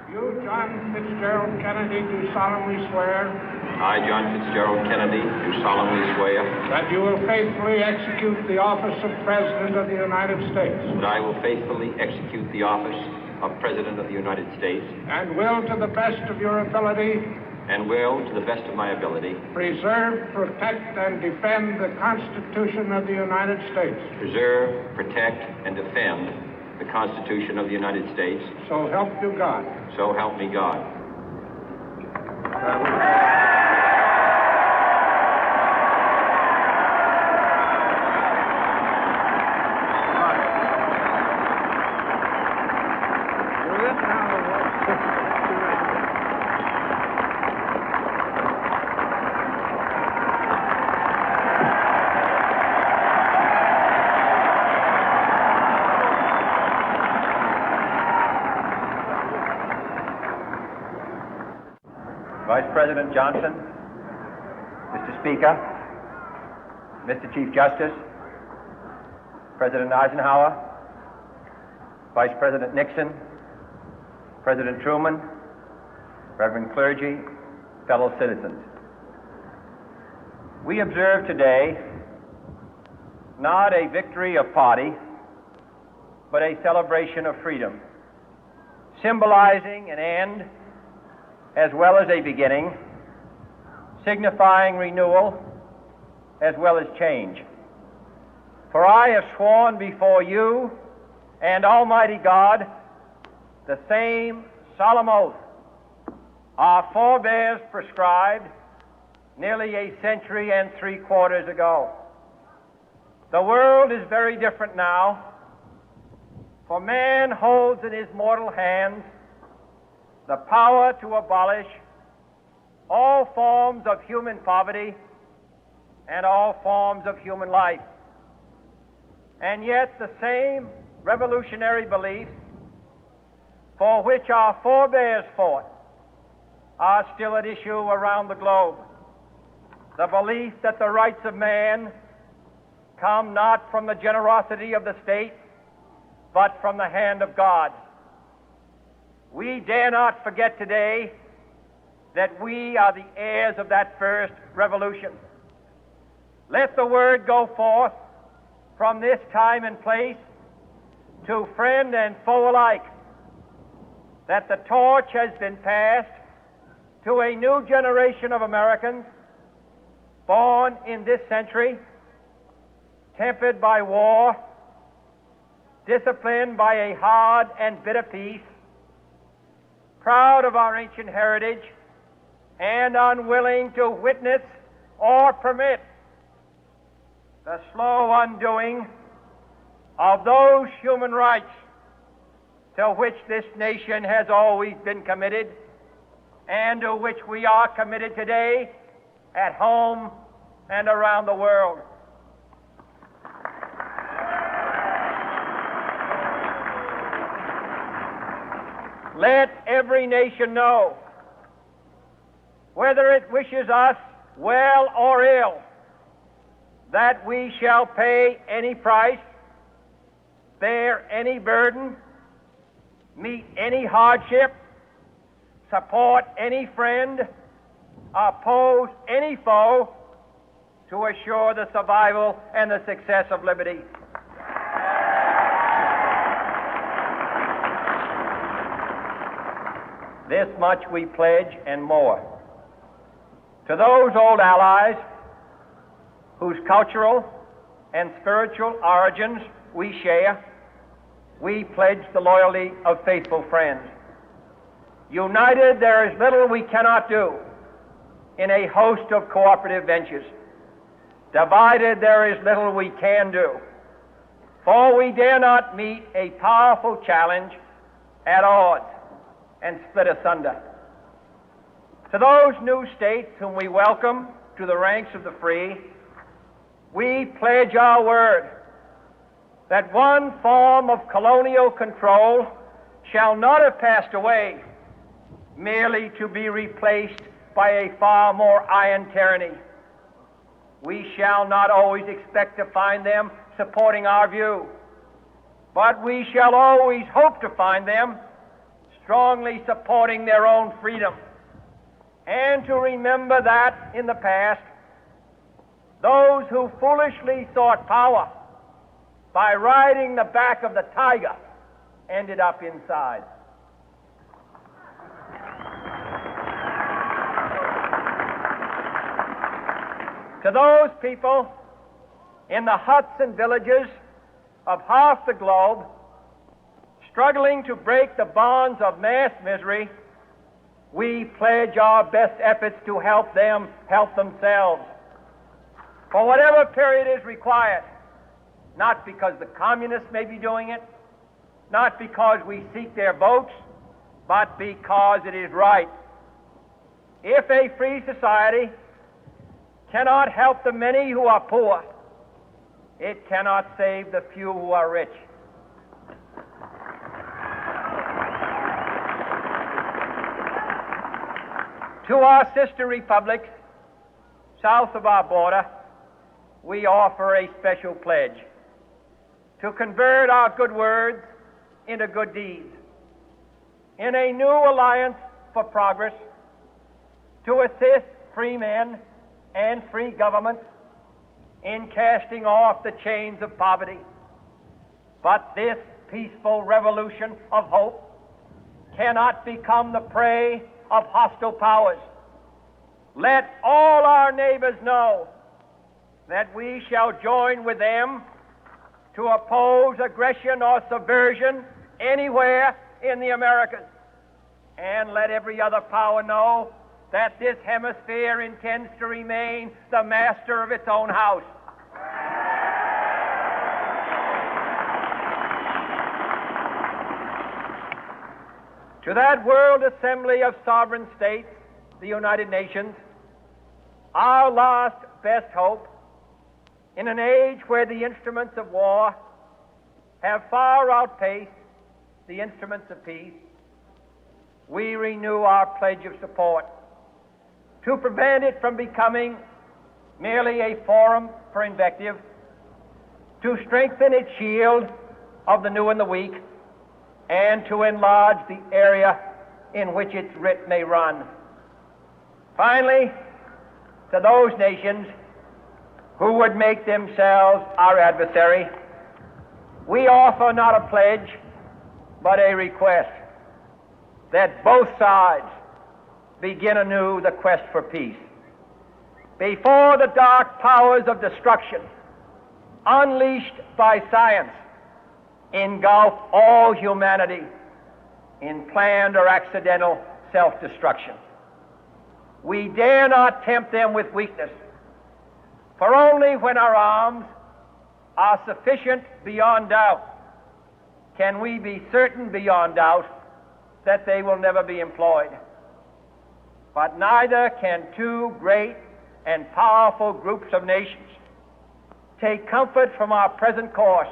You, John Fitzgerald Kennedy, do solemnly swear. I, John Fitzgerald Kennedy, do solemnly swear. That you will faithfully execute the office of President of the United States. That I will faithfully execute the office of President of the United States. And will, to the best of your ability. And will, to the best of my ability. Preserve, protect, and defend the Constitution of the United States. Preserve, protect, and defend the Constitution of the United States. So help you God. So help me God. Vice President Johnson, Mr. Speaker, Mr. Chief Justice, President Eisenhower, Vice President Nixon, President Truman, Reverend clergy, fellow citizens. We observe today not a victory of party, but a celebration of freedom, symbolizing an end as well as a beginning, signifying renewal as well as change. For I have sworn before you and Almighty God the same solemn oath our forebears prescribed nearly a century and 3/4 ago. The world is very different now, for man holds in his mortal hands the power to abolish all forms of human poverty and all forms of human life. And yet the same revolutionary beliefs for which our forebears fought are still at issue around the globe. The belief that the rights of man come not from the generosity of the state, but from the hand of God. We dare not forget today that we are the heirs of that first revolution. Let the word go forth from this time and place to friend and foe alike that the torch has been passed to a new generation of Americans born in this century, tempered by war, disciplined by a hard and bitter peace, proud of our ancient heritage, and unwilling to witness or permit the slow undoing of those human rights to which this nation has always been committed and to which we are committed today at home and around the world. Let every nation know, whether it wishes us well or ill, that we shall pay any price, bear any burden, meet any hardship, support any friend, oppose any foe to assure the survival and the success of liberty. This much we pledge and more. To those old allies whose cultural and spiritual origins we share, we pledge the loyalty of faithful friends. United, there is little we cannot do in a host of cooperative ventures. Divided, there is little we can do, for we dare not meet a powerful challenge at odds and split asunder. To those new states whom we welcome to the ranks of the free, we pledge our word that one form of colonial control shall not have passed away, merely to be replaced by a far more iron tyranny. We shall not always expect to find them supporting our view, but we shall always hope to find them strongly supporting their own freedom, and to remember that in the past, those who foolishly sought power by riding the back of the tiger ended up inside. To those people in the huts and villages of half the globe struggling to break the bonds of mass misery, we pledge our best efforts to help them help themselves for whatever period is required, not because the communists may be doing it, not because we seek their votes, but because it is right. If a free society cannot help the many who are poor, it cannot save the few who are rich. To our sister republics south of our border, we offer a special pledge to convert our good words into good deeds, in a new alliance for progress, to assist free men and free governments in casting off the chains of poverty. But this peaceful revolution of hope cannot become the prey of hostile powers. Let all our neighbors know that we shall join with them to oppose aggression or subversion anywhere in the Americas. And let every other power know that this hemisphere intends to remain the master of its own house. To that World Assembly of Sovereign States, the United Nations, our last best hope, in an age where the instruments of war have far outpaced the instruments of peace, we renew our pledge of support to prevent it from becoming merely a forum for invective, to strengthen its shield of the new and the weak, and to enlarge the area in which its writ may run. Finally, to those nations who would make themselves our adversary, we offer not a pledge, but a request that both sides begin anew the quest for peace. Before the dark powers of destruction, unleashed by science, engulf all humanity in planned or accidental self-destruction, we dare not tempt them with weakness, for only when our arms are sufficient beyond doubt can we be certain beyond doubt that they will never be employed. But neither can two great and powerful groups of nations take comfort from our present course,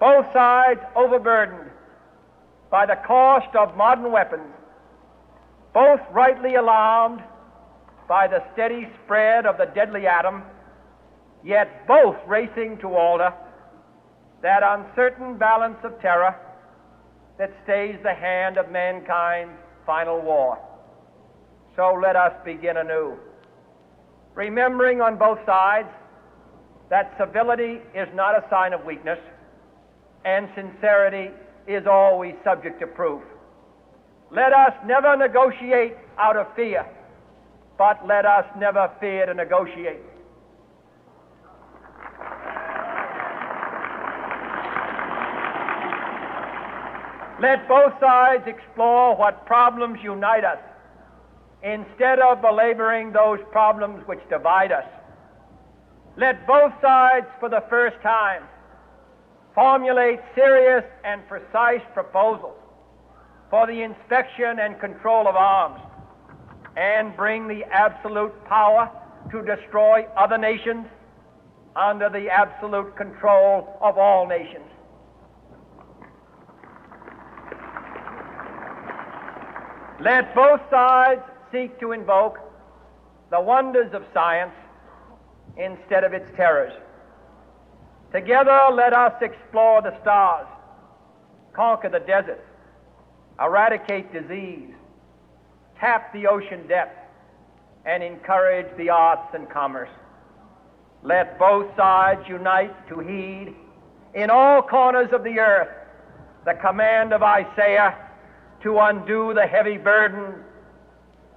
both sides overburdened by the cost of modern weapons, both rightly alarmed by the steady spread of the deadly atom, yet both racing to alter that uncertain balance of terror that stays the hand of mankind's final war. So let us begin anew, remembering on both sides that civility is not a sign of weakness, and sincerity is always subject to proof. Let us never negotiate out of fear, but let us never fear to negotiate. Let both sides explore what problems unite us, instead of belaboring those problems which divide us. Let both sides, for the first time, formulate serious and precise proposals for the inspection and control of arms, and bring the absolute power to destroy other nations under the absolute control of all nations. Let both sides seek to invoke the wonders of science instead of its terrors. Together, let us explore the stars, conquer the deserts, eradicate disease, tap the ocean depth, and encourage the arts and commerce. Let both sides unite to heed in all corners of the earth the command of Isaiah to undo the heavy burden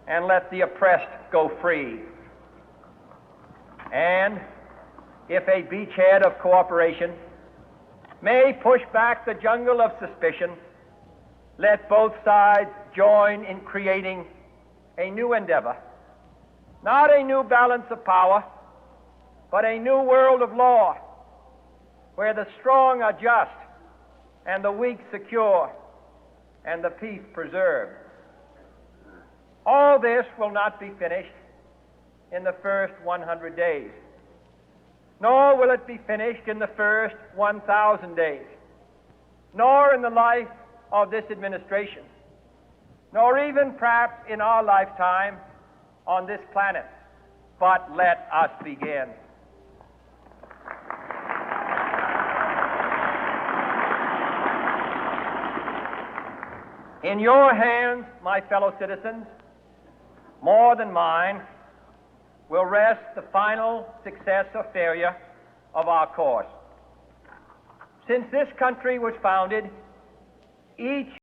and let the oppressed go free. And if a beachhead of cooperation may push back the jungle of suspicion, let both sides join in creating a new endeavor, not a new balance of power, but a new world of law, where the strong are just and the weak secure and the peace preserved. All this will not be finished in the first 100 days, nor will it be finished in the first 1,000 days, nor in the life of this administration, nor even perhaps in our lifetime on this planet. But let us begin. In your hands, my fellow citizens, more than mine, will rest the final success or failure of our course. Since this country was founded, each